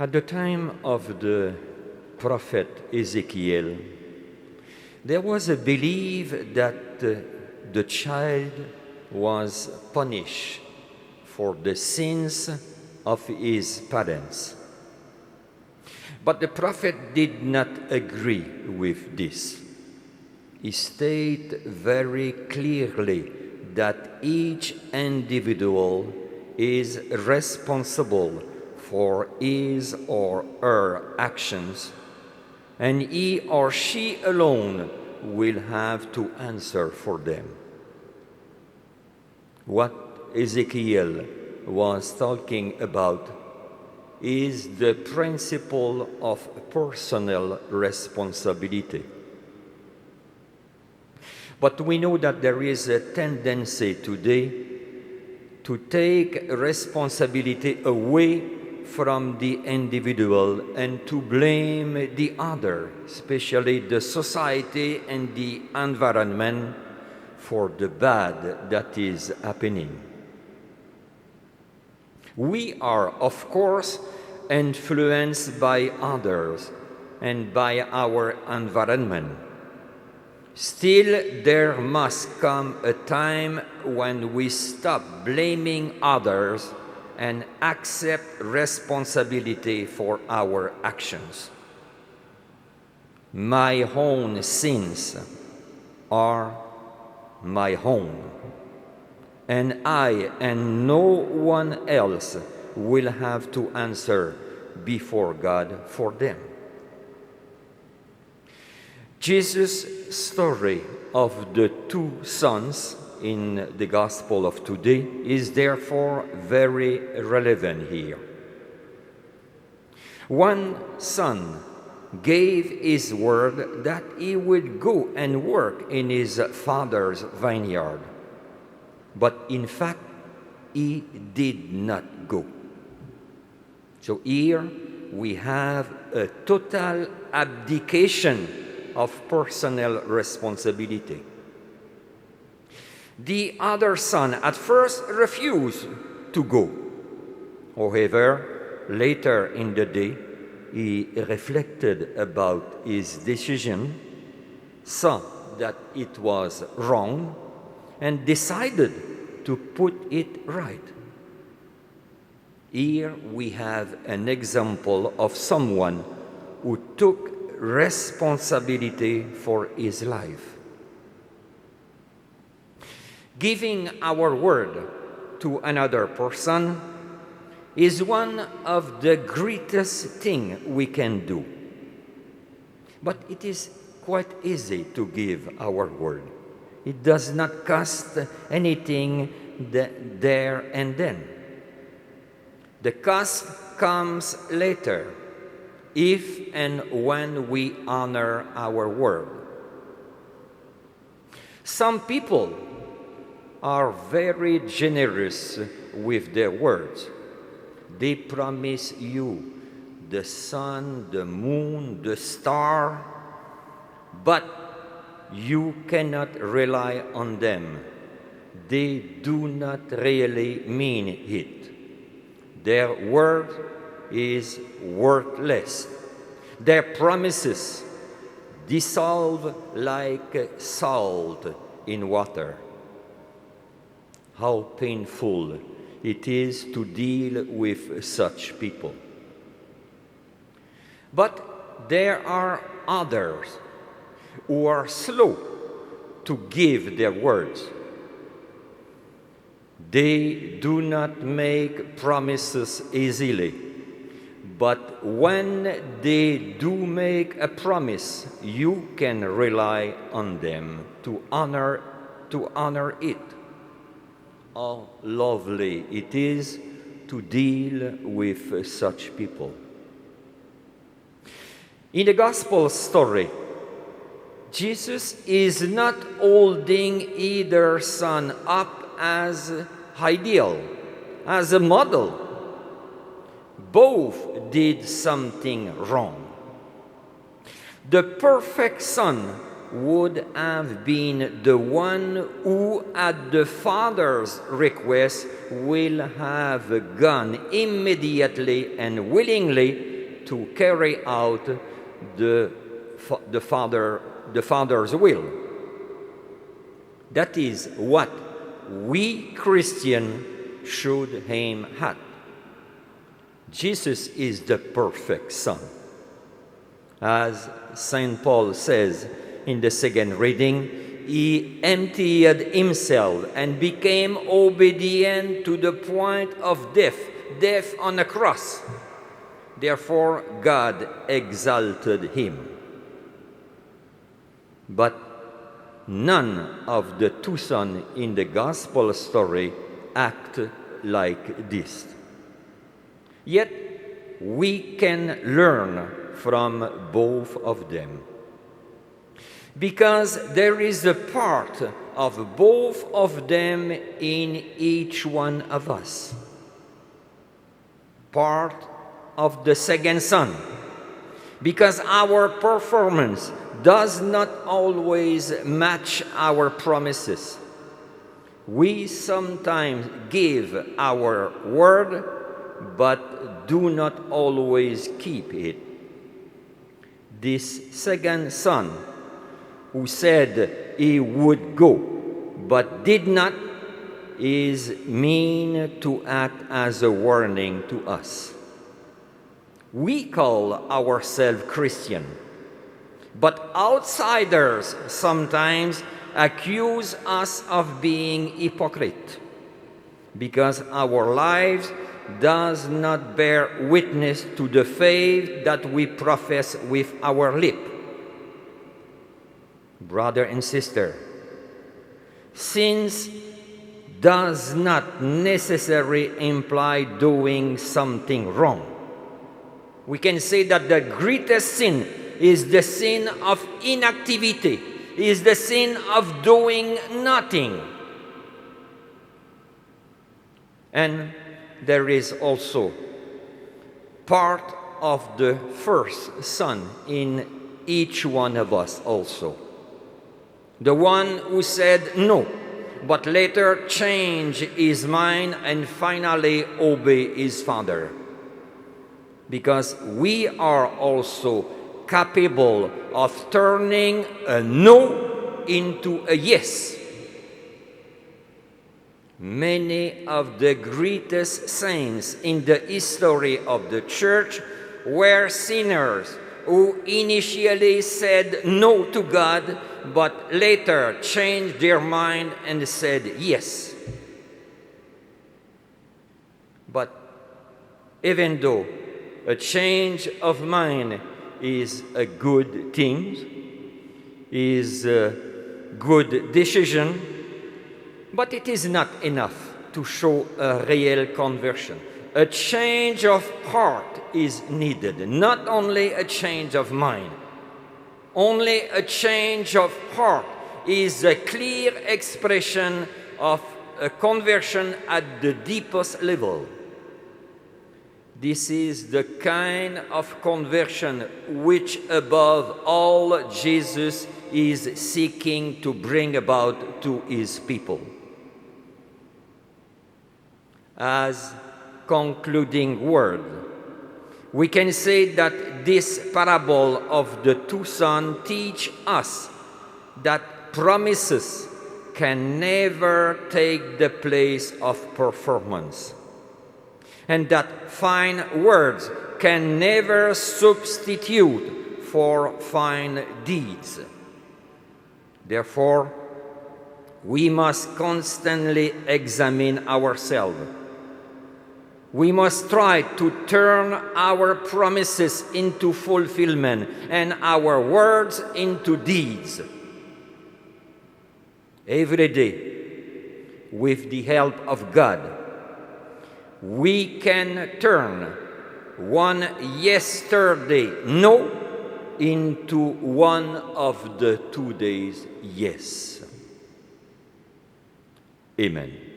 At the time of the prophet Ezekiel, there was a belief that the child was punished for the sins of his parents. But the prophet did not agree with this. He stated very clearly that each individual is responsible for his or her actions, and he or she alone will have to answer for them. What Ezekiel was talking about is the principle of personal responsibility. But we know that there is a tendency today to take responsibility away from the individual and to blame the other, especially the society and the environment, for the bad that is happening. We are, of course, influenced by others and by our environment. Still, there must come a time when we stop blaming others and accept responsibility for our actions. My own sins are my own, and I and no one else will have to answer before God for them. Jesus' story of the two sons in the Gospel of today is therefore very relevant here. One son gave his word that he would go and work in his father's vineyard, but in fact he did not go. So here we have a total abdication of personal responsibility. The other son at first refused to go. However, later in the day, he reflected about his decision, saw that it was wrong, and decided to put it right. Here we have an example of someone who took responsibility for his life. Giving our word to another person is one of the greatest things we can do. But it is quite easy to give our word. It does not cost anything there and then. The cost comes later, if and when we honor our word. Some people are very generous with their words. They promise you the sun, the moon, the star, but you cannot rely on them. They do not really mean it. Their word is worthless. Their promises dissolve like salt in water. How painful it is to deal with such people. But there are others who are slow to give their words. They do not make promises easily, but when they do make a promise, you can rely on them to honor it. How lovely it is to deal with such people. In the gospel story, Jesus is not holding either son up as ideal, as a model. Both did something wrong. The perfect son would have been the one who, at the Father's request, will have gone immediately and willingly to carry out the Father's will. That is what we Christians should aim at. Jesus is the perfect Son. As St. Paul says in the second reading, he emptied himself and became obedient to the point of death on a cross. Therefore, God exalted him. But none of the two sons in the gospel story act like this. Yet, we can learn from both of them, because there is a part of both of them in each one of us. Part of the second Son, because our performance does not always match our promises. We sometimes give our word, but do not always keep it. This second Son, who said he would go, but did not, is meant to act as a warning to us. We call ourselves Christian, but outsiders sometimes accuse us of being hypocrite because our lives does not bear witness to the faith that we profess with our lip. Brother and sister, sins does not necessarily imply doing something wrong. We can say that the greatest sin is the sin of inactivity, is the sin of doing nothing. And there is also part of the first Son in each one of us also. The one who said no, but later changed his mind and finally obeyed his Father. Because we are also capable of turning a no into a yes. Many of the greatest saints in the history of the Church were sinners who initially said no to God, but later changed their mind and said yes. But even though a change of mind is a good thing, is a good decision, but it is not enough to show a real conversion. A change of heart is needed, not only a change of mind. Only a change of heart is a clear expression of a conversion at the deepest level. This is the kind of conversion which, above all, Jesus is seeking to bring about to his people. As concluding word, we can say that this parable of the two sons teach us that promises can never take the place of performance, and that fine words can never substitute for fine deeds. Therefore, we must constantly examine ourselves. We must try to turn our promises into fulfillment and our words into deeds. Every day, with the help of God, we can turn one yesterday no into one of the 2 days yes. Amen.